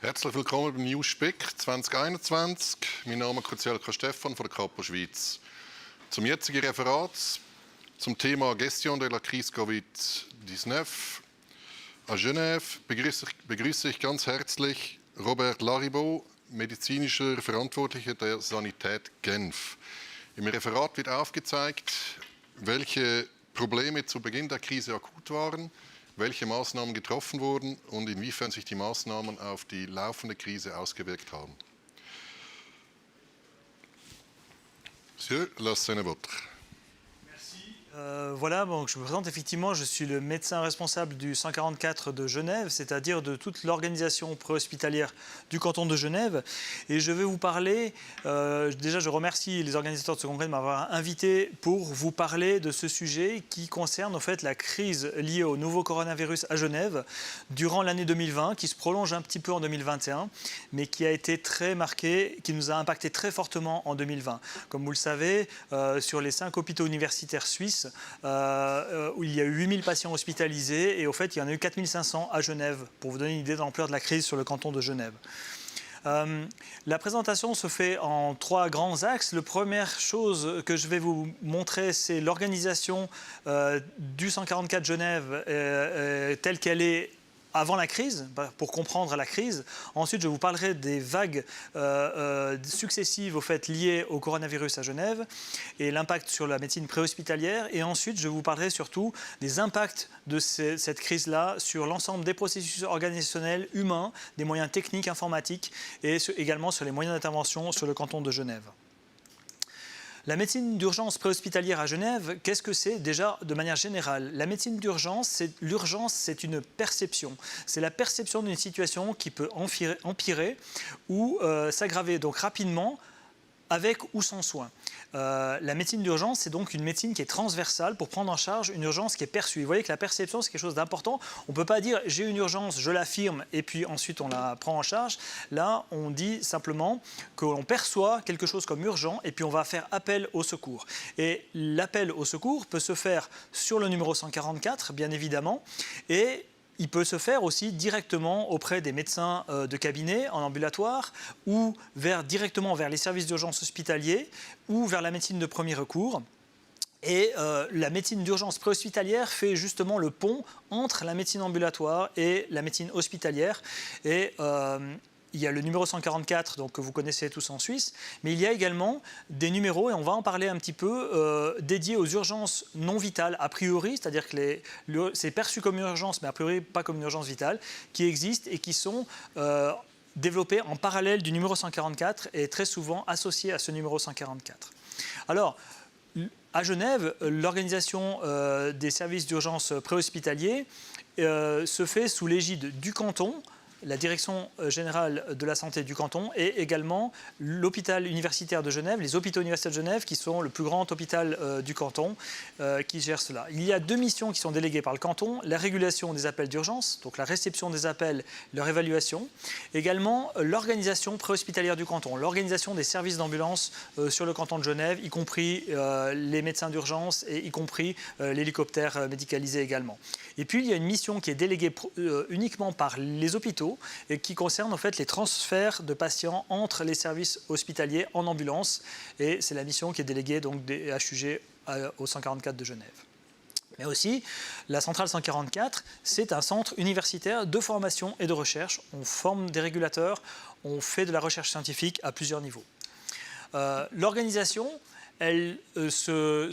Herzlich willkommen beim Newspeak 2021. Mein Name ist Kozielka Stefan von der Kapo Schweiz. Zum jetzigen Referat zum Thema Gestion de la crise Covid-19 à Genève begrüße ich ganz herzlich Robert Lariboud, medizinischer Verantwortlicher der Sanität Genf. Im Referat wird aufgezeigt, welche Probleme zu Beginn der Krise akut waren, welche Maßnahmen getroffen wurden und inwiefern sich die Maßnahmen auf die laufende Krise ausgewirkt haben. Monsieur, la scène est vôtre. Voilà, donc je me présente effectivement, je suis le médecin responsable du 144 de Genève, c'est-à-dire de toute l'organisation préhospitalière du canton de Genève. Et je vais vous parler, déjà je remercie les organisateurs de ce congrès de m'avoir invité pour vous parler de ce sujet qui concerne en fait la crise liée au nouveau coronavirus à Genève durant l'année 2020, qui se prolonge un petit peu en 2021, mais qui a été très marquée, qui nous a impacté très fortement en 2020. Comme vous le savez, sur les 5 hôpitaux universitaires suisses, où il y a eu 8000 patients hospitalisés et au fait il y en a eu 4500 à Genève, pour vous donner une idée de l'ampleur de la crise sur le canton de Genève. La présentation se fait en 3 grands axes. La première chose que je vais vous montrer, c'est l'organisation du 144 Genève telle qu'elle est avant la crise, pour comprendre la crise. Ensuite, je vous parlerai des vagues successives au fait, liées au coronavirus à Genève et l'impact sur la médecine préhospitalière. Et ensuite, je vous parlerai surtout des impacts de cette crise-là sur l'ensemble des processus organisationnels, humains, des moyens techniques, informatiques et également sur les moyens d'intervention sur le canton de Genève. La médecine d'urgence préhospitalière à Genève, qu'est-ce que c'est déjà de manière générale? La médecine d'urgence, l'urgence, c'est une perception. C'est la perception d'une situation qui peut empirer ou s'aggraver donc rapidement avec ou sans soin. La médecine d'urgence, c'est donc une médecine qui est transversale pour prendre en charge une urgence qui est perçue. Vous voyez que la perception, c'est quelque chose d'important. On ne peut pas dire « j'ai une urgence, je l'affirme » et puis ensuite on la prend en charge. Là, on dit simplement que l'on perçoit quelque chose comme urgent et puis on va faire appel au secours. Et l'appel au secours peut se faire sur le numéro 144, bien évidemment, et il peut se faire aussi directement auprès des médecins de cabinet en ambulatoire ou directement vers les services d'urgence hospitaliers ou vers la médecine de premier recours. Et la médecine d'urgence préhospitalière fait justement le pont entre la médecine ambulatoire et la médecine hospitalière. Et il y a le numéro 144 donc, que vous connaissez tous en Suisse, mais il y a également des numéros, et on va en parler un petit peu, dédiés aux urgences non vitales a priori, c'est-à-dire que c'est perçu comme une urgence, mais a priori pas comme une urgence vitale, qui existent et qui sont développées en parallèle du numéro 144 et très souvent associées à ce numéro 144. Alors, à Genève, l'organisation des services d'urgence préhospitaliers se fait sous l'égide du canton, la direction générale de la santé du canton et également l'hôpital universitaire de Genève, les hôpitaux universitaires de Genève qui sont le plus grand hôpital du canton qui gère cela. Il y a 2 missions qui sont déléguées par le canton, la régulation des appels d'urgence, donc la réception des appels, leur évaluation, également l'organisation préhospitalière du canton, l'organisation des services d'ambulance sur le canton de Genève, y compris les médecins d'urgence et y compris l'hélicoptère médicalisé également. Et puis il y a une mission qui est déléguée uniquement par les hôpitaux et qui concerne en fait les transferts de patients entre les services hospitaliers en ambulance. Et c'est la mission qui est déléguée donc des HUG au 144 de Genève. Mais aussi, la centrale 144, c'est un centre universitaire de formation et de recherche. On forme des régulateurs, on fait de la recherche scientifique à plusieurs niveaux. L'organisation, elle se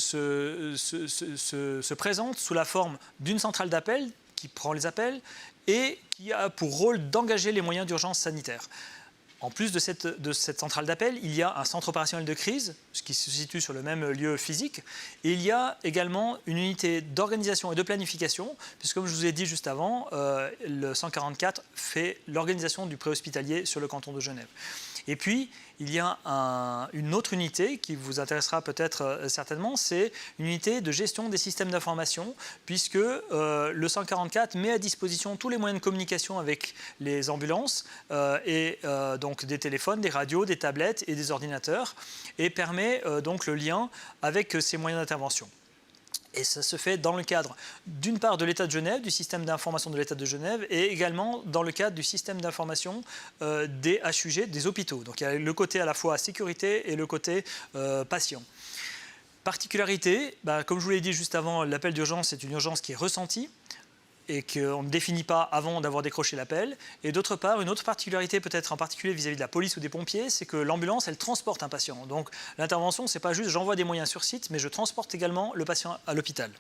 présente sous la forme d'une centrale d'appel qui prend les appels et qui a pour rôle d'engager les moyens d'urgence sanitaire. En plus de cette centrale d'appel, il y a un centre opérationnel de crise, ce qui se situe sur le même lieu physique. Et il y a également une unité d'organisation et de planification, puisque comme je vous ai dit juste avant, le 144 fait l'organisation du préhospitalier sur le canton de Genève. Et puis, il y a une autre unité qui vous intéressera peut-être certainement, c'est une unité de gestion des systèmes d'information, puisque le 144 met à disposition tous les moyens de communication avec les ambulances, donc des téléphones, des radios, des tablettes et des ordinateurs, et permet donc le lien avec ces moyens d'intervention. Et ça se fait dans le cadre, d'une part, de l'État de Genève, du système d'information de l'État de Genève, et également dans le cadre du système d'information des HUG, des hôpitaux. Donc il y a le côté à la fois sécurité et le côté patient. Particularité, comme je vous l'ai dit juste avant, l'appel d'urgence, c'est une urgence qui est ressentie et qu'on ne définit pas avant d'avoir décroché l'appel. Et d'autre part, une autre particularité, peut-être en particulier vis-à-vis de la police ou des pompiers, c'est que l'ambulance, elle transporte un patient. Donc l'intervention, ce n'est pas juste j'envoie des moyens sur site, mais je transporte également le patient à l'hôpital.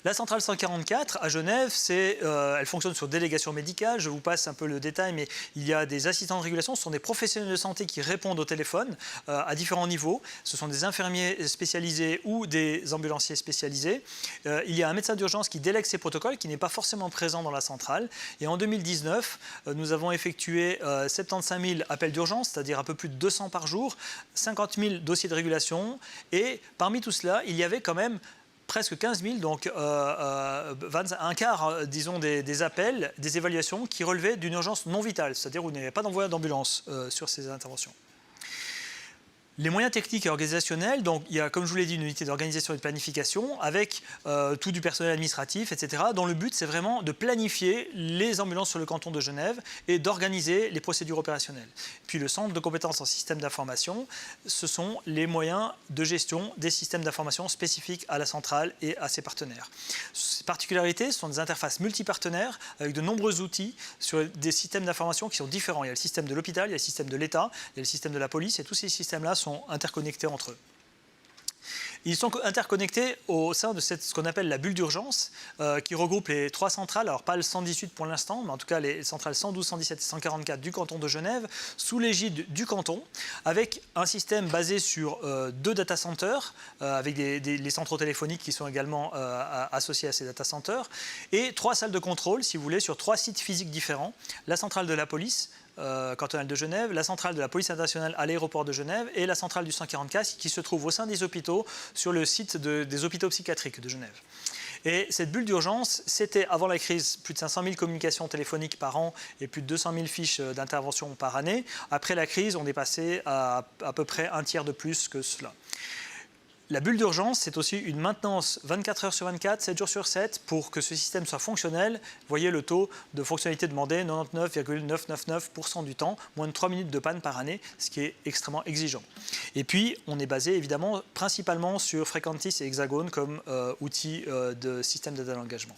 La centrale 144 à Genève, elle fonctionne sur délégation médicale. Je vous passe un peu le détail, mais il y a des assistants de régulation. Ce sont des professionnels de santé qui répondent au téléphone à différents niveaux. Ce sont des infirmiers spécialisés ou des ambulanciers spécialisés. Il y a un médecin d'urgence qui délègue ces protocoles, qui n'est pas forcément présent dans la centrale. Et en 2019, nous avons effectué 75 000 appels d'urgence, c'est-à-dire un peu plus de 200 par jour, 50 000 dossiers de régulation. Et parmi tout cela, il y avait quand même presque 15 000, donc un quart, disons, des appels, des évaluations qui relevaient d'une urgence non vitale, c'est-à-dire où il n'y avait pas d'envoi d'ambulance sur ces interventions. Les moyens techniques et organisationnels, donc il y a, comme je vous l'ai dit, une unité d'organisation et de planification avec tout du personnel administratif, etc., dont le but, c'est vraiment de planifier les ambulances sur le canton de Genève et d'organiser les procédures opérationnelles. Puis le centre de compétences en système d'information, ce sont les moyens de gestion des systèmes d'information spécifiques à la centrale et à ses partenaires. Ces particularités sont des interfaces multipartenaires avec de nombreux outils sur des systèmes d'information qui sont différents. Il y a le système de l'hôpital, il y a le système de l'État, il y a le système de la police, et tous ces systèmes-là sont interconnectés entre eux. Ils sont interconnectés au sein de ce qu'on appelle la bulle d'urgence, qui regroupe les 3 centrales, alors pas le 118 pour l'instant, mais en tout cas les centrales 112, 117 et 144 du canton de Genève, sous l'égide du canton, avec un système basé sur 2 data centers, avec les centraux téléphoniques qui sont également associés à ces data centers, et 3 salles de contrôle, si vous voulez, sur 3 sites physiques différents, la centrale de la police, cantonale de Genève, la centrale de la police internationale à l'aéroport de Genève et la centrale du 144 qui se trouve au sein des hôpitaux sur le site des hôpitaux psychiatriques de Genève. Et cette bulle d'urgence, c'était avant la crise plus de 500 000 communications téléphoniques par an et plus de 200 000 fiches d'intervention par année. Après la crise, on est passé à peu près un tiers de plus que cela. La bulle d'urgence, c'est aussi une maintenance 24 heures sur 24, 7 jours sur 7, pour que ce système soit fonctionnel. Vous voyez le taux de fonctionnalité demandé, 99,999% du temps, moins de 3 minutes de panne par année, ce qui est extrêmement exigeant. Et puis, on est basé évidemment principalement sur Frequentis et Hexagone comme outils de système d'aide à l'engagement.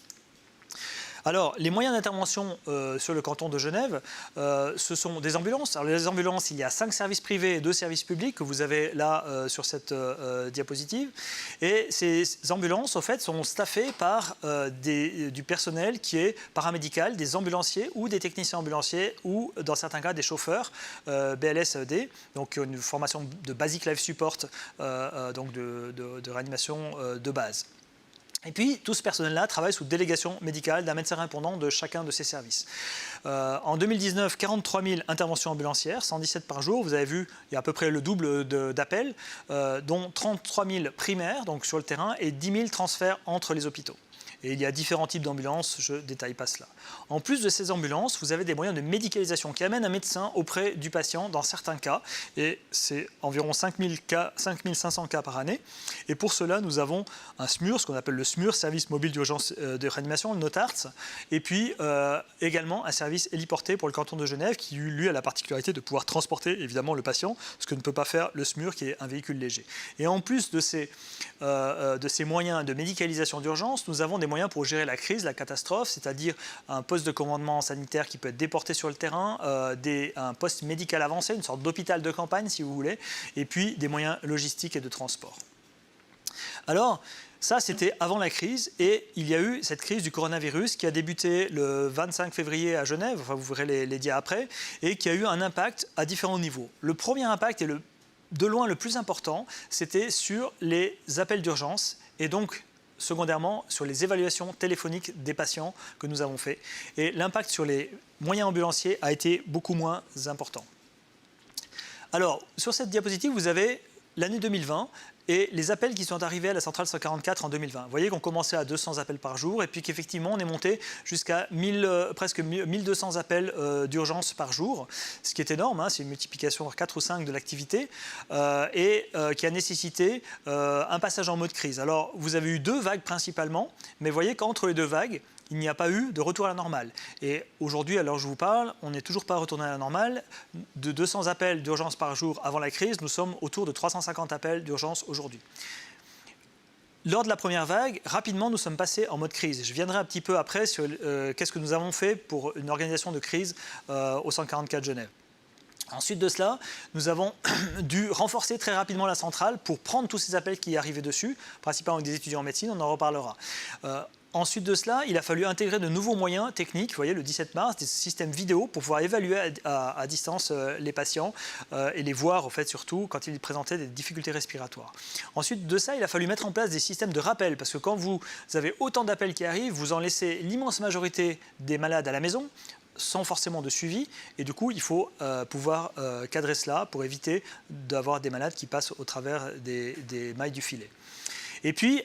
Alors, les moyens d'intervention sur le canton de Genève, ce sont des ambulances. Alors, les ambulances, il y a 5 services privés et 2 services publics que vous avez là sur cette diapositive. Et ces ambulances, en fait, sont staffées par du personnel qui est paramédical, des ambulanciers ou des techniciens ambulanciers ou, dans certains cas, des chauffeurs BLS-AED, donc une formation de Basic Life Support, donc de réanimation de base. Et puis, tout ce personnel-là travaille sous délégation médicale d'un médecin répondant de chacun de ces services. En 2019, 43 000 interventions ambulancières, 117 par jour. Vous avez vu, il y a à peu près le double d'appels, dont 33 000 primaires, donc sur le terrain, et 10 000 transferts entre les hôpitaux. Et il y a différents types d'ambulances, je ne détaille pas cela. En plus de ces ambulances, vous avez des moyens de médicalisation qui amènent un médecin auprès du patient dans certains cas. Et c'est environ 5 500 cas par année. Et pour cela, nous avons un SMUR, ce qu'on appelle le SMUR, Service Mobile d'Urgence de Réanimation, le NOTARS. Et puis également un service héliporté pour le canton de Genève qui, lui, a la particularité de pouvoir transporter évidemment le patient, ce que ne peut pas faire le SMUR qui est un véhicule léger. Et en plus de ces moyens de médicalisation d'urgence, nous avons des moyens pour gérer la crise, la catastrophe, c'est-à-dire un poste de commandement sanitaire qui peut être déporté sur le terrain, un poste médical avancé, une sorte d'hôpital de campagne si vous voulez, et puis des moyens logistiques et de transport. Alors, ça, c'était avant la crise, et il y a eu cette crise du coronavirus qui a débuté le 25 février à Genève, enfin vous verrez les dias après, et qui a eu un impact à différents niveaux. Le premier impact, et de loin le plus important, c'était sur les appels d'urgence, et donc secondairement sur les évaluations téléphoniques des patients que nous avons fait. Et l'impact sur les moyens ambulanciers a été beaucoup moins important. Alors, sur cette diapositive, vous avez l'année 2020 et les appels qui sont arrivés à la centrale 144 en 2020. Vous voyez qu'on commençait à 200 appels par jour et puis qu'effectivement on est monté jusqu'à presque 1200 appels d'urgence par jour, ce qui est énorme, hein, c'est une multiplication par 4 ou 5 de l'activité et qui a nécessité un passage en mode crise. Alors vous avez eu 2 vagues principalement, mais vous voyez qu'entre les 2 vagues, il n'y a pas eu de retour à la normale. Et aujourd'hui, à l'heure où je vous parle, on n'est toujours pas retourné à la normale. De 200 appels d'urgence par jour avant la crise, nous sommes autour de 350 appels d'urgence aujourd'hui. Lors de la première vague, rapidement, nous sommes passés en mode crise. Je viendrai un petit peu après sur qu'est-ce que nous avons fait pour une organisation de crise au 144 Genève. Ensuite de cela, nous avons dû renforcer très rapidement la centrale pour prendre tous ces appels qui arrivaient dessus, principalement avec des étudiants en médecine, on en reparlera. Ensuite de cela, il a fallu intégrer de nouveaux moyens techniques, vous voyez, le 17 mars, des systèmes vidéo pour pouvoir évaluer à distance les patients et les voir, en fait, surtout quand ils présentaient des difficultés respiratoires. Ensuite de ça, il a fallu mettre en place des systèmes de rappel, parce que quand vous avez autant d'appels qui arrivent, vous en laissez l'immense majorité des malades à la maison, sans forcément de suivi, et du coup, il faut pouvoir cadrer cela pour éviter d'avoir des malades qui passent au travers des mailles du filet. Et puis,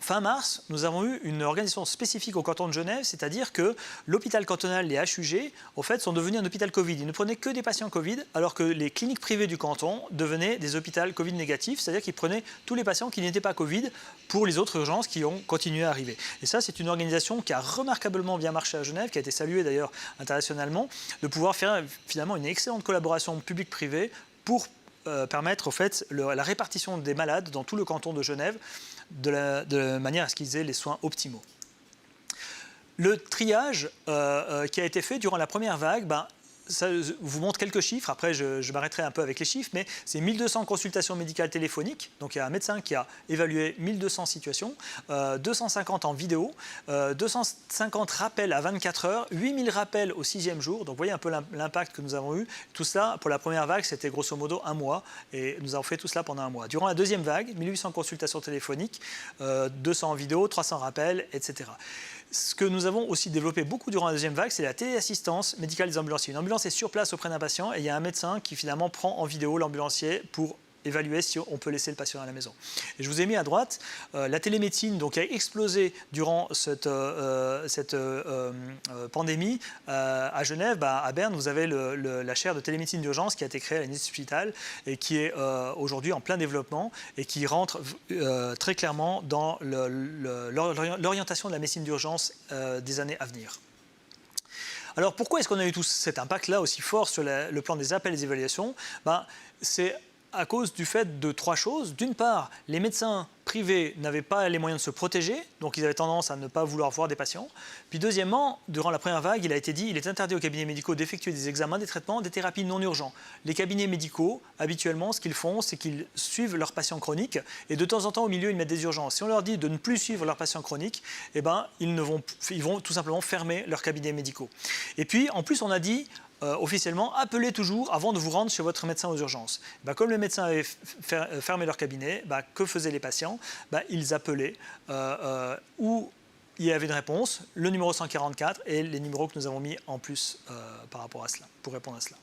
fin mars, nous avons eu une organisation spécifique au canton de Genève, c'est-à-dire que l'hôpital cantonal, les HUG, en fait, sont devenus un hôpital Covid. Ils ne prenaient que des patients Covid, alors que les cliniques privées du canton devenaient des hôpitaux Covid négatifs, c'est-à-dire qu'ils prenaient tous les patients qui n'étaient pas Covid pour les autres urgences qui ont continué à arriver. Et ça, c'est une organisation qui a remarquablement bien marché à Genève, qui a été saluée d'ailleurs internationalement, de pouvoir faire finalement une excellente collaboration publique-privée pour permettre en fait, la répartition des malades dans tout le canton de Genève de manière à ce qu'ils aient les soins optimaux. Le triage qui a été fait durant la première vague, ça vous montre quelques chiffres, après je m'arrêterai un peu avec les chiffres, mais c'est 1200 consultations médicales téléphoniques, donc il y a un médecin qui a évalué 1200 situations, 250 en vidéo, 250 rappels à 24 heures, 8000 rappels au 6e jour, donc vous voyez un peu l'impact que nous avons eu. Tout ça, pour la première vague, c'était grosso modo un mois, et nous avons fait tout cela pendant un mois. Durant la deuxième vague, 1800 consultations téléphoniques, 200 en vidéo, 300 rappels, etc. Ce que nous avons aussi développé beaucoup durant la deuxième vague, c'est la téléassistance médicale des ambulanciers. Une ambulance est sur place auprès d'un patient et il y a un médecin qui finalement prend en vidéo l'ambulancier pour évaluer si on peut laisser le patient à la maison. Et je vous ai mis à droite la télémédecine donc, a explosé durant cette pandémie. À Genève, à Berne, vous avez la chaire de télémédecine d'urgence qui a été créée à l'hôpital et qui est aujourd'hui en plein développement et qui rentre très clairement dans l'orientation de la médecine d'urgence des années à venir. Alors pourquoi est-ce qu'on a eu tout cet impact-là aussi fort sur le plan des appels et des évaluations? C'est à cause du fait de 3 choses. D'une part, les médecins privés n'avaient pas les moyens de se protéger, donc ils avaient tendance à ne pas vouloir voir des patients. Puis deuxièmement, durant la première vague, il a été dit qu'il est interdit aux cabinets médicaux d'effectuer des examens, des traitements, des thérapies non urgents. Les cabinets médicaux, habituellement, ce qu'ils font, c'est qu'ils suivent leurs patients chroniques et de temps en temps, au milieu, ils mettent des urgences. Si on leur dit de ne plus suivre leurs patients chroniques, ils vont tout simplement fermer leurs cabinets médicaux. Et puis, en plus, on a dit officiellement, appelez toujours avant de vous rendre chez votre médecin aux urgences. Comme les médecins avaient fermé leur cabinet, que faisaient les patients? Ils appelaient où il y avait une réponse, le numéro 144 et les numéros que nous avons mis en plus par rapport à cela, pour répondre à cela.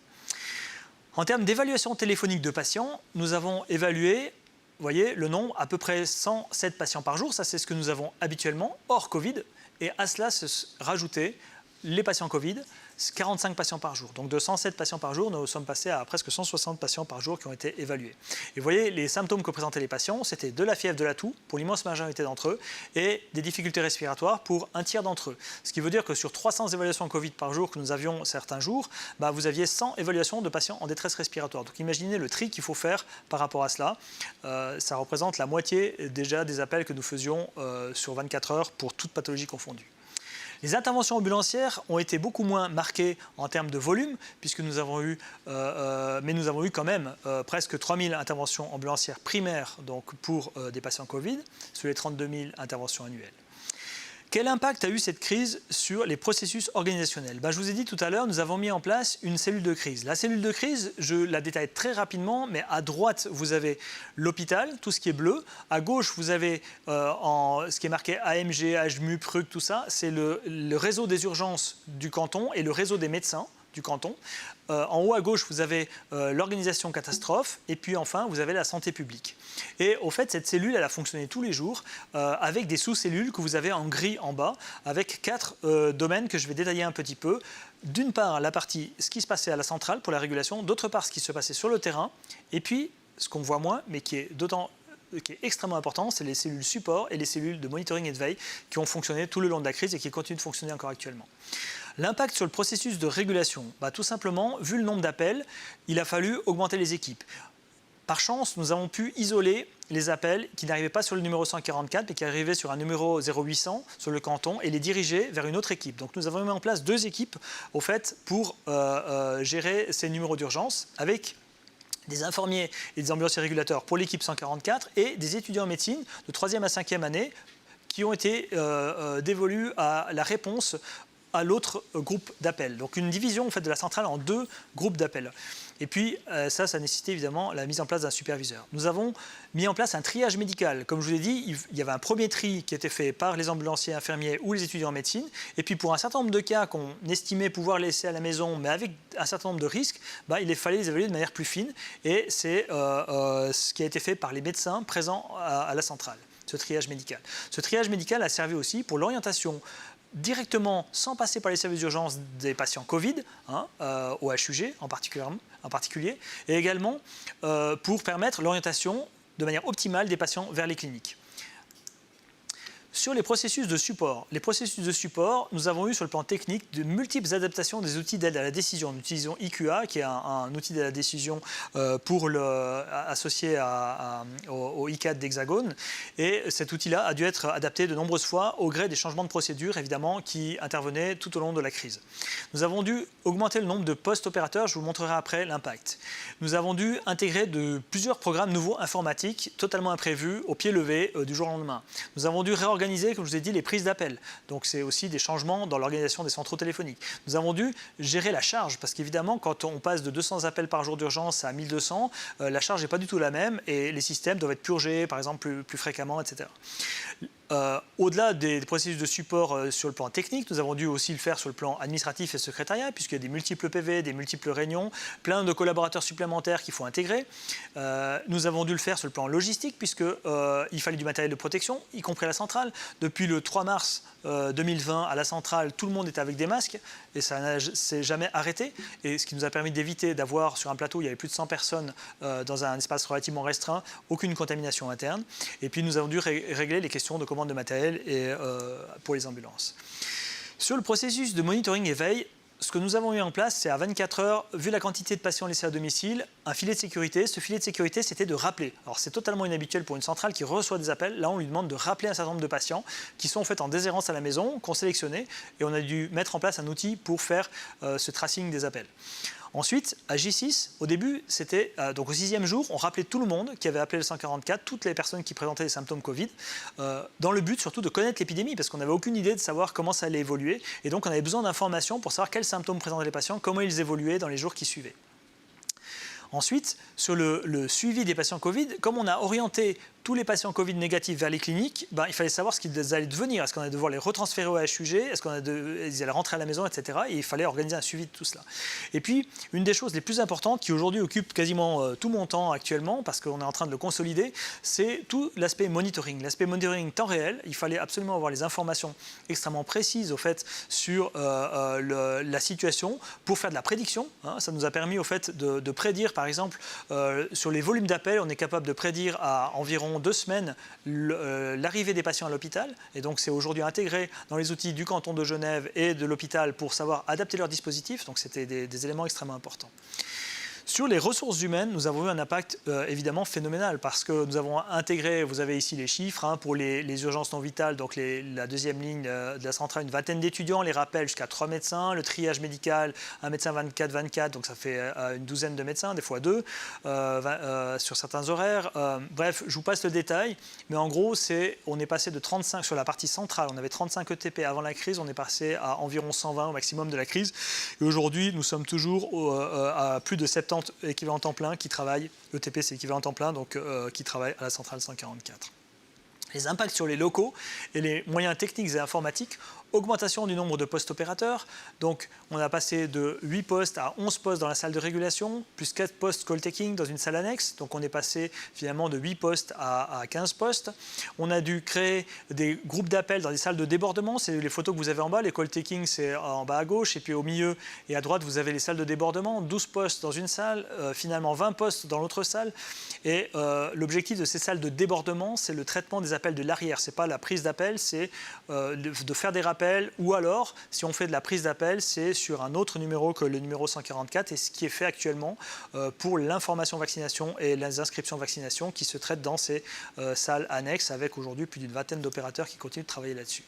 En termes d'évaluation téléphonique de patients, nous avons évalué, vous voyez, le nombre, à peu près 107 patients par jour, ça c'est ce que nous avons habituellement, hors Covid, et à cela se rajoutaient les patients Covid, 45 patients par jour. Donc de 107 patients par jour, nous sommes passés à presque 160 patients par jour qui ont été évalués. Et vous voyez, les symptômes que présentaient les patients, c'était de la fièvre, de la toux, pour l'immense majorité d'entre eux, et des difficultés respiratoires pour un tiers d'entre eux. Ce qui veut dire que sur 300 évaluations Covid par jour que nous avions certains jours, vous aviez 100 évaluations de patients en détresse respiratoire. Donc imaginez le tri qu'il faut faire par rapport à cela. Ça représente la moitié déjà des appels que nous faisions sur 24 heures pour toute pathologie confondue. Les interventions ambulancières ont été beaucoup moins marquées en termes de volume, puisque nous avons eu quand même presque 3000 interventions ambulancières primaires donc pour des patients Covid, sur les 32 000 interventions annuelles. Quel impact a eu cette crise sur les processus organisationnels? Je vous ai dit tout à l'heure, nous avons mis en place une cellule de crise. La cellule de crise, je la détaille très rapidement, mais à droite, vous avez l'hôpital, tout ce qui est bleu. À gauche, vous avez ce qui est marqué AMG, HMU, PRUC, tout ça. C'est le réseau des urgences du canton et le réseau des médecins du canton. En haut à gauche, vous avez l'organisation catastrophe, et puis enfin, vous avez la santé publique. Et au fait, cette cellule, elle a fonctionné tous les jours avec des sous-cellules que vous avez en gris en bas, avec 4 domaines que je vais détailler un petit peu. D'une part, la partie ce qui se passait à la centrale pour la régulation, d'autre part, ce qui se passait sur le terrain, et puis ce qu'on voit moins, mais qui est extrêmement important, c'est les cellules support et les cellules de monitoring et de veille qui ont fonctionné tout le long de la crise et qui continuent de fonctionner encore actuellement. L'impact sur le processus de régulation, tout simplement, vu le nombre d'appels, il a fallu augmenter les équipes. Par chance, nous avons pu isoler les appels qui n'arrivaient pas sur le numéro 144, mais qui arrivaient sur un numéro 0800 sur le canton et les diriger vers une autre équipe. Donc nous avons mis en place 2 équipes au fait, pour gérer ces numéros d'urgence avec des infirmiers et des ambulanciers régulateurs pour l'équipe 144 et des étudiants en médecine de 3e à 5e année qui ont été dévolus à la réponse à l'autre groupe d'appels. Donc une division en fait, de la centrale en 2 groupes d'appels. Et puis ça nécessitait évidemment la mise en place d'un superviseur. Nous avons mis en place un triage médical. Comme je vous l'ai dit, il y avait un premier tri qui était fait par les ambulanciers, infirmiers ou les étudiants en médecine. Et puis pour un certain nombre de cas qu'on estimait pouvoir laisser à la maison, mais avec un certain nombre de risques, il fallait les évaluer de manière plus fine. Et c'est ce qui a été fait par les médecins présents à la centrale, ce triage médical. Ce triage médical a servi aussi pour l'orientation directement, sans passer par les services d'urgence des patients Covid, au HUG en particulier, et également pour permettre l'orientation de manière optimale des patients vers les cliniques. Sur les processus de support. Les processus de support, nous avons eu sur le plan technique de multiples adaptations des outils d'aide à la décision. Nous utilisons IQA, qui est un outil d'aide à la décision associé au ICAD d'Hexagone. Et cet outil-là a dû être adapté de nombreuses fois au gré des changements de procédure, évidemment, qui intervenaient tout au long de la crise. Nous avons dû augmenter le nombre de postes opérateurs. Je vous montrerai après l'impact. Nous avons dû intégrer plusieurs programmes nouveaux informatiques totalement imprévus au pied levé du jour au lendemain. Nous avons dû réorganiser, comme je vous ai dit, les prises d'appel. Donc c'est aussi des changements dans l'organisation des centraux téléphoniques. Nous avons dû gérer la charge, parce qu'évidemment, quand on passe de 200 appels par jour d'urgence à 1200, la charge n'est pas du tout la même et les systèmes doivent être purgés, par exemple, plus fréquemment, etc. Au-delà des processus de support sur le plan technique, nous avons dû aussi le faire sur le plan administratif et secrétariat, puisqu'il y a des multiples PV, des multiples réunions, plein de collaborateurs supplémentaires qu'il faut intégrer. Nous avons dû le faire sur le plan logistique, puisqu'il fallait du matériel de protection, y compris à la centrale. Depuis le 3 mars 2020, à la centrale, tout le monde était avec des masques, et ça ne s'est jamais arrêté. Et ce qui nous a permis d'éviter d'avoir, sur un plateau, il y avait plus de 100 personnes dans un espace relativement restreint, aucune contamination interne. Et puis nous avons dû régler les questions de commande de matériel pour les ambulances. Sur le processus de monitoring et veille, ce que nous avons mis en place, c'est à 24 heures, vu la quantité de patients laissés à domicile, un filet de sécurité. Ce filet de sécurité, c'était de rappeler. Alors c'est totalement inhabituel pour une centrale qui reçoit des appels. Là, on lui demande de rappeler un certain nombre de patients qui sont en fait en déshérence à la maison, qu'on sélectionnait, et on a dû mettre en place un outil pour faire ce tracing des appels. Ensuite, à J6, au début, c'était donc au 6e jour, on rappelait tout le monde qui avait appelé le 144, toutes les personnes qui présentaient des symptômes Covid, dans le but surtout de connaître l'épidémie, parce qu'on n'avait aucune idée de savoir comment ça allait évoluer. Et donc, on avait besoin d'informations pour savoir quels symptômes présentaient les patients, comment ils évoluaient dans les jours qui suivaient. Ensuite, sur le suivi des patients Covid, comme on a orienté tous les patients Covid négatifs vers les cliniques, il fallait savoir ce qu'ils allaient devenir. Est-ce qu'on allait devoir les retransférer au HUG? Est-ce qu'ils allaient rentrer à la maison, etc. Et il fallait organiser un suivi de tout cela. Et puis, une des choses les plus importantes qui aujourd'hui occupe quasiment tout mon temps actuellement, parce qu'on est en train de le consolider, c'est tout l'aspect monitoring. L'aspect monitoring temps réel, il fallait absolument avoir les informations extrêmement précises au fait, sur la situation pour faire de la prédiction. Ça nous a permis au fait, de prédire, par exemple, sur les volumes d'appels, on est capable de prédire à environ 2 semaines l'arrivée des patients à l'hôpital. Et donc, c'est aujourd'hui intégré dans les outils du canton de Genève et de l'hôpital pour savoir adapter leur dispositif. Donc, c'était des éléments extrêmement importants. Sur les ressources humaines, nous avons eu un impact évidemment phénoménal parce que nous avons intégré, vous avez ici les chiffres, pour les urgences non vitales, donc la deuxième ligne de la centrale, une vingtaine d'étudiants, les rappels jusqu'à 3 médecins, le triage médical, un médecin 24-24, donc ça fait une douzaine de médecins, des fois 2, sur certains horaires. Bref, je vous passe le détail, mais en gros, on est passé de 35, sur la partie centrale, on avait 35 ETP avant la crise, on est passé à environ 120 au maximum de la crise. Et aujourd'hui, nous sommes toujours à plus de 70 équivalent temps plein qui travaillent, ETP c'est équivalent temps plein, donc qui travaillent à la centrale 144. Les impacts sur les locaux et les moyens techniques et informatiques Augmentation du nombre de postes opérateurs. Donc, on a passé de 8 postes à 11 postes dans la salle de régulation, plus 4 postes call taking dans une salle annexe. Donc, on est passé finalement de 8 postes à 15 postes. On a dû créer des groupes d'appel dans des salles de débordement. C'est les photos que vous avez en bas. Les call taking, c'est en bas à gauche. Et puis au milieu et à droite, vous avez les salles de débordement. 12 postes dans une salle, finalement 20 postes dans l'autre salle. Et l'objectif de ces salles de débordement, c'est le traitement des appels de l'arrière. Ce n'est pas la prise d'appel, c'est de faire des rappels. Ou alors, si on fait de la prise d'appel, c'est sur un autre numéro que le numéro 144 et ce qui est fait actuellement pour l'information vaccination et les inscriptions vaccination qui se traitent dans ces salles annexes avec aujourd'hui plus d'une vingtaine d'opérateurs qui continuent de travailler là-dessus.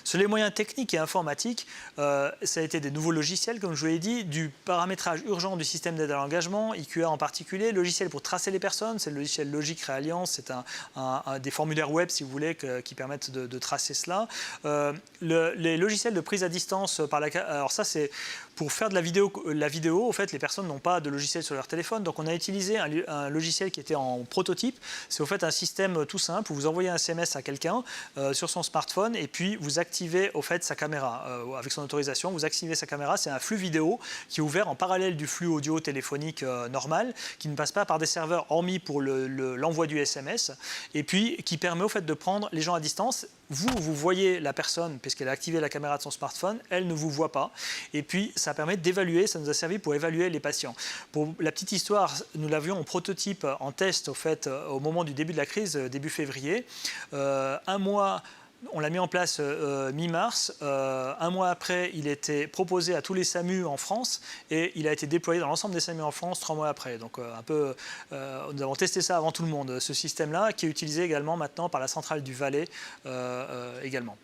Sur les moyens techniques et informatiques, ça a été des nouveaux logiciels, comme je vous l'ai dit, du paramétrage urgent du système d'aide à l'engagement, IQA en particulier, logiciel pour tracer les personnes, c'est le logiciel Logic Réalliance, c'est des formulaires web, si vous voulez, qui permettent de tracer cela. Les logiciels de prise à distance, alors ça c'est pour faire de la vidéo, en fait, les personnes n'ont pas de logiciel sur leur téléphone, donc on a utilisé un logiciel qui était en prototype. C'est au fait un système tout simple où vous envoyez un SMS à quelqu'un sur son smartphone et puis vous activez au fait sa caméra. Avec son autorisation, vous activez sa caméra. C'est un flux vidéo qui est ouvert en parallèle du flux audio téléphonique normal, qui ne passe pas par des serveurs hormis pour l'envoi du SMS, et puis qui permet au fait de prendre les gens à distance. Vous voyez la personne, puisqu'elle a activé la caméra de son smartphone, elle ne vous voit pas. Et puis, ça permet d'évaluer, ça nous a servi pour évaluer les patients. Pour la petite histoire, nous l'avions en prototype, en test, au fait, au moment du début de la crise, début février. Un mois... On l'a mis en place mi-mars. Un mois après, il était proposé à tous les SAMU en France et il a été déployé dans l'ensemble des SAMU en France 3 mois après. Donc, nous avons testé ça avant tout le monde, ce système-là, qui est utilisé également maintenant par la centrale du Valais également.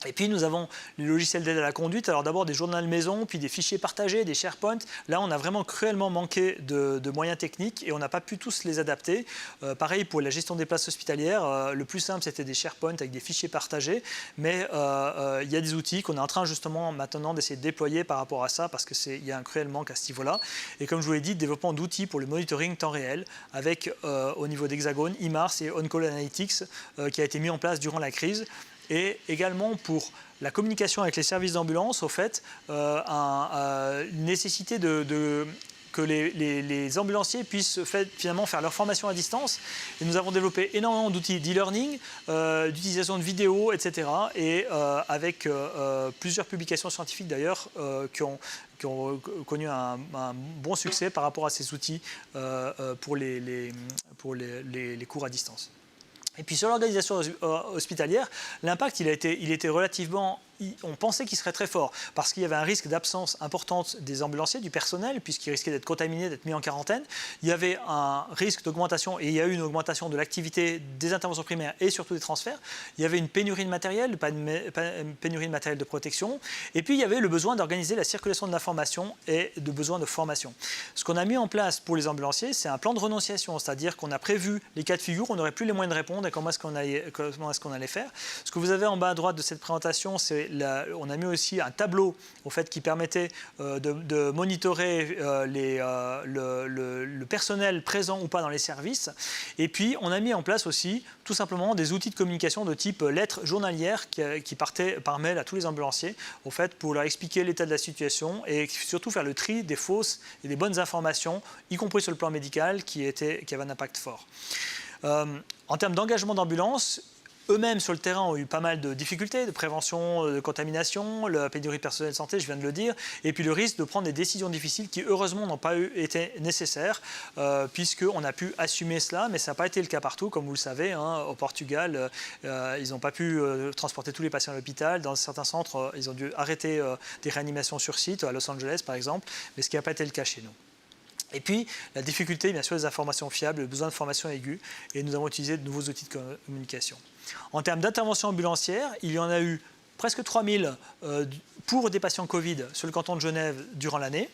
Et puis nous avons les logiciels d'aide à la conduite, alors d'abord des journaux de maison, puis des fichiers partagés, des SharePoint. Là, on a vraiment cruellement manqué de moyens techniques et on n'a pas pu tous les adapter. Pareil pour la gestion des places hospitalières, le plus simple c'était des SharePoint avec des fichiers partagés, mais il y a des outils qu'on est en train justement maintenant d'essayer de déployer par rapport à ça parce qu'il y a un cruel manque à ce niveau-là. Et comme je vous l'ai dit, développement d'outils pour le monitoring temps réel avec au niveau d'Hexagone, IMARS et On-Call Analytics qui a été mis en place durant la crise. Et également pour la communication avec les services d'ambulance, au fait, une nécessité que les ambulanciers puissent finalement faire leur formation à distance. Et nous avons développé énormément d'outils d'e-learning, d'utilisation de vidéos, etc. Et avec plusieurs publications scientifiques d'ailleurs qui ont connu un bon succès par rapport à ces outils pour les cours à distance. Et puis sur l'organisation hospitalière, l'impact il était relativement... On pensait qu'il serait très fort parce qu'il y avait un risque d'absence importante des ambulanciers, du personnel, puisqu'ils risquaient d'être contaminés, d'être mis en quarantaine. Il y avait un risque d'augmentation et il y a eu une augmentation de l'activité des interventions primaires et surtout des transferts. Il y avait une pénurie de matériel, une pénurie de matériel de protection. Et puis il y avait le besoin d'organiser la circulation de l'information et de besoin de formation. Ce qu'on a mis en place pour les ambulanciers, c'est un plan de renonciation, c'est-à-dire qu'on a prévu les cas de figure, on n'aurait plus les moyens de répondre et comment est-ce qu'on allait faire. Ce que vous avez en bas à droite de cette présentation, c'est on a mis aussi un tableau au fait, qui permettait de monitorer le personnel présent ou pas dans les services. Et puis, on a mis en place aussi tout simplement des outils de communication de type lettres journalières qui partaient par mail à tous les ambulanciers au fait, pour leur expliquer l'état de la situation et surtout faire le tri des fausses et des bonnes informations, y compris sur le plan médical, qui avaient un impact fort. En termes d'engagement d'ambulance, eux-mêmes, sur le terrain, ont eu pas mal de difficultés, de prévention de contamination, la pénurie de personnel de santé, je viens de le dire, et puis le risque de prendre des décisions difficiles qui, heureusement, n'ont pas été nécessaires, puisqu'on a pu assumer cela, mais ça n'a pas été le cas partout, comme vous le savez. Au Portugal, ils n'ont pas pu transporter tous les patients à l'hôpital. Dans certains centres, ils ont dû arrêter des réanimations sur site, à Los Angeles, par exemple, mais ce qui n'a pas été le cas chez nous. Et puis, la difficulté, bien sûr, des informations fiables, le besoin de formation aiguë, et nous avons utilisé de nouveaux outils de communication. En termes d'intervention ambulancière, il y en a eu presque 3000 pour des patients Covid sur le canton de Genève durant l'année.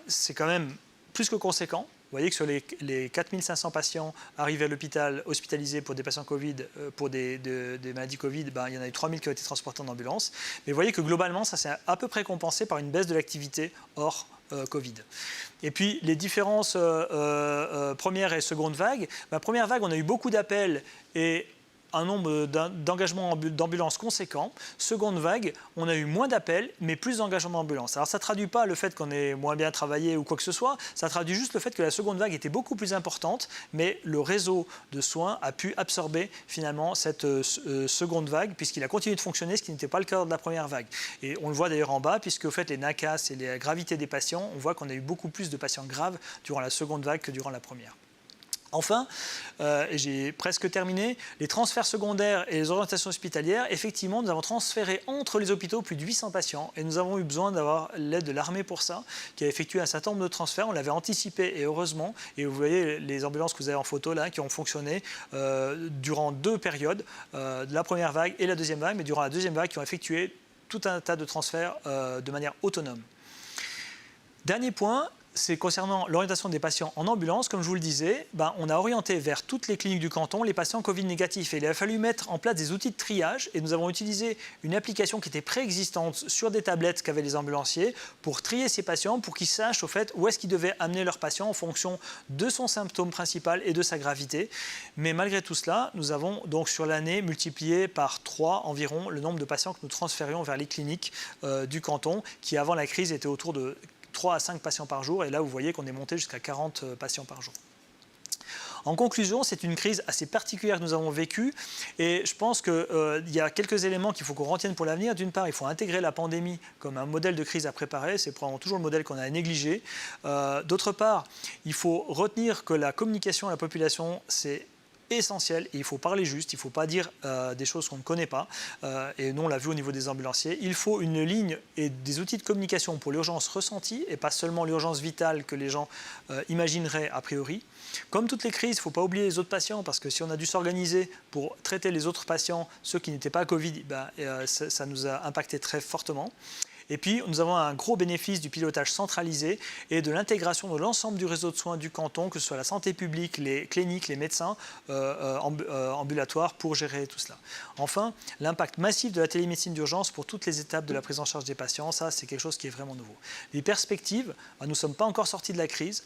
C'est quand même plus que conséquent. Vous voyez que sur les 4500 patients arrivés à l'hôpital, hospitalisés pour des patients Covid, pour des maladies Covid, il y en a eu 3000 qui ont été transportés en ambulance. Mais vous voyez que globalement, ça s'est à peu près compensé par une baisse de l'activité hors Covid. Et puis, les différences première et seconde vague. Première vague, on a eu beaucoup d'appels et un nombre d'engagements d'ambulance conséquent. Seconde vague, on a eu moins d'appels, mais plus d'engagements d'ambulance. Alors ça ne traduit pas le fait qu'on ait moins bien travaillé ou quoi que ce soit, ça traduit juste le fait que la seconde vague était beaucoup plus importante, mais le réseau de soins a pu absorber finalement cette seconde vague, puisqu'il a continué de fonctionner, ce qui n'était pas le cas de la première vague. Et on le voit d'ailleurs en bas, puisque au fait, les NACAS et les gravités des patients, on voit qu'on a eu beaucoup plus de patients graves durant la seconde vague que durant la première. Enfin, et j'ai presque terminé, les transferts secondaires et les orientations hospitalières, effectivement, nous avons transféré entre les hôpitaux plus de 800 patients et nous avons eu besoin d'avoir l'aide de l'armée pour ça, qui a effectué un certain nombre de transferts. On l'avait anticipé et heureusement, et vous voyez les ambulances que vous avez en photo là, qui ont fonctionné durant 2 périodes, de la première vague et la deuxième vague, mais durant la deuxième vague, qui ont effectué tout un tas de transferts de manière autonome. Dernier point, c'est concernant l'orientation des patients en ambulance. Comme je vous le disais, on a orienté vers toutes les cliniques du canton les patients Covid négatifs. Et il a fallu mettre en place des outils de triage et nous avons utilisé une application qui était préexistante sur des tablettes qu'avaient les ambulanciers pour trier ces patients, pour qu'ils sachent au fait où est-ce qu'ils devaient amener leurs patients en fonction de son symptôme principal et de sa gravité. Mais malgré tout cela, nous avons donc sur l'année multiplié par 3 environ le nombre de patients que nous transférions vers les cliniques du canton, qui avant la crise étaient autour de 3 à 5 patients par jour, et là vous voyez qu'on est monté jusqu'à 40 patients par jour. En conclusion, c'est une crise assez particulière que nous avons vécue et je pense qu'il y a quelques éléments qu'il faut qu'on retienne pour l'avenir. D'une part, il faut intégrer la pandémie comme un modèle de crise à préparer, c'est probablement toujours le modèle qu'on a négligé. D'autre part, il faut retenir que la communication à la population, c'est essentiel et il faut parler juste, il ne faut pas dire des choses qu'on ne connaît pas et nous on l'a vu au niveau des ambulanciers. Il faut une ligne et des outils de communication pour l'urgence ressentie et pas seulement l'urgence vitale que les gens imagineraient a priori. Comme toutes les crises, il ne faut pas oublier les autres patients parce que si on a dû s'organiser pour traiter les autres patients, ceux qui n'étaient pas Covid, ça nous a impacté très fortement. Et puis, nous avons un gros bénéfice du pilotage centralisé et de l'intégration de l'ensemble du réseau de soins du canton, que ce soit la santé publique, les cliniques, les médecins ambulatoires pour gérer tout cela. Enfin, l'impact massif de la télémédecine d'urgence pour toutes les étapes de la prise en charge des patients, ça c'est quelque chose qui est vraiment nouveau. Les perspectives, nous ne sommes pas encore sortis de la crise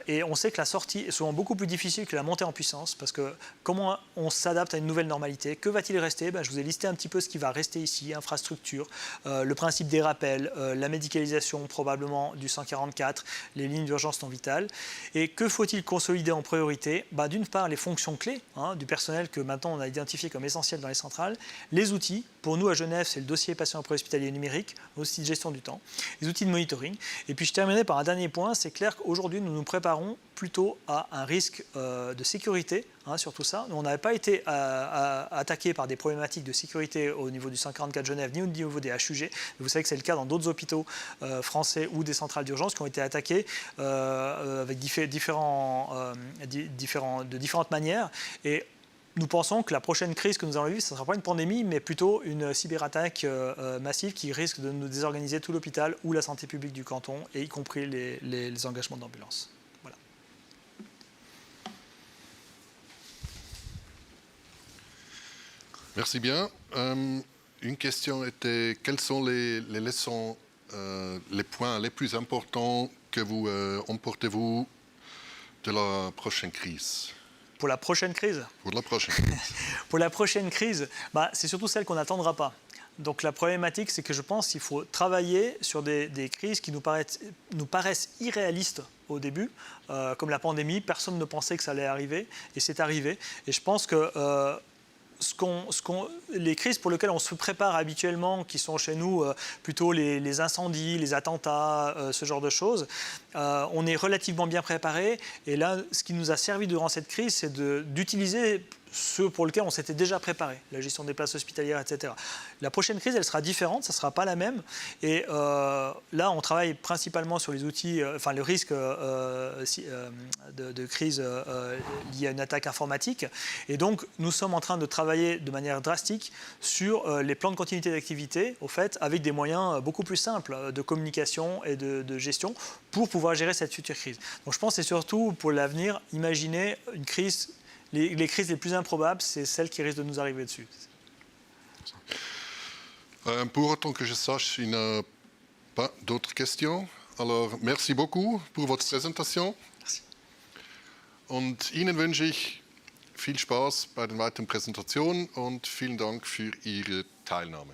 et on sait que la sortie est souvent beaucoup plus difficile que la montée en puissance parce que comment on s'adapte à une nouvelle normalité, que va-t-il rester? Je vous ai listé un petit peu ce qui va rester ici, infrastructure, le principe des rappels, la médicalisation probablement du 144, les lignes d'urgence non vitales. Et que faut-il consolider en priorité? D'une part, les fonctions clés du personnel que maintenant on a identifié comme essentielles dans les centrales, les outils. Pour nous à Genève, c'est le dossier patient préhospitalier numérique, aussi de gestion du temps, les outils de monitoring. Et puis je terminerai par un dernier point, c'est clair qu'aujourd'hui nous nous préparons plutôt à un risque de sécurité sur tout ça. On n'avait pas été attaqué par des problématiques de sécurité au niveau du 144 Genève ni au niveau des HUG. Vous savez que c'est le cas dans d'autres hôpitaux français ou des centrales d'urgence qui ont été attaqués avec de différentes manières. Et nous pensons que la prochaine crise que nous allons vivre, ce ne sera pas une pandémie, mais plutôt une cyberattaque massive qui risque de nous désorganiser tout l'hôpital ou la santé publique du canton, et y compris les engagements d'ambulance. Voilà. Merci bien. Une question était, quelles sont les leçons, les points les plus importants que vous emportez-vous de la prochaine crise? Pour la prochaine crise? Pour la prochaine crise. Pour la prochaine crise, c'est surtout celle qu'on n'attendra pas. Donc la problématique, c'est que je pense qu'il faut travailler sur des crises qui nous paraissent irréalistes au début, comme la pandémie. Personne ne pensait que ça allait arriver, et c'est arrivé. Et je pense que les crises pour lesquelles on se prépare habituellement, qui sont chez nous plutôt les incendies, les attentats, ce genre de choses, on est relativement bien préparé. Et là, ce qui nous a servi durant cette crise, c'est d'utiliser ceux pour lesquels on s'était déjà préparé, la gestion des places hospitalières, etc. La prochaine crise, elle sera différente, ça ne sera pas la même. Et là, on travaille principalement sur les outils, le risque de crise lié à une attaque informatique. Et donc, nous sommes en train de travailler de manière drastique sur les plans de continuité d'activité, au fait, avec des moyens beaucoup plus simples de communication et de gestion pour pouvoir gérer cette future crise. Donc, je pense que c'est surtout pour l'avenir, imaginer une crise. Les crises les plus improbables, c'est celles qui risquent de nous arriver dessus. Pour autant que je sache, il n'y a pas d'autres questions. Alors, merci beaucoup pour votre présentation. Merci. Und Ihnen wünsche ich Viel Spaß bei den weiteren Präsentationen und vielen Dank für Ihre Teilnahme.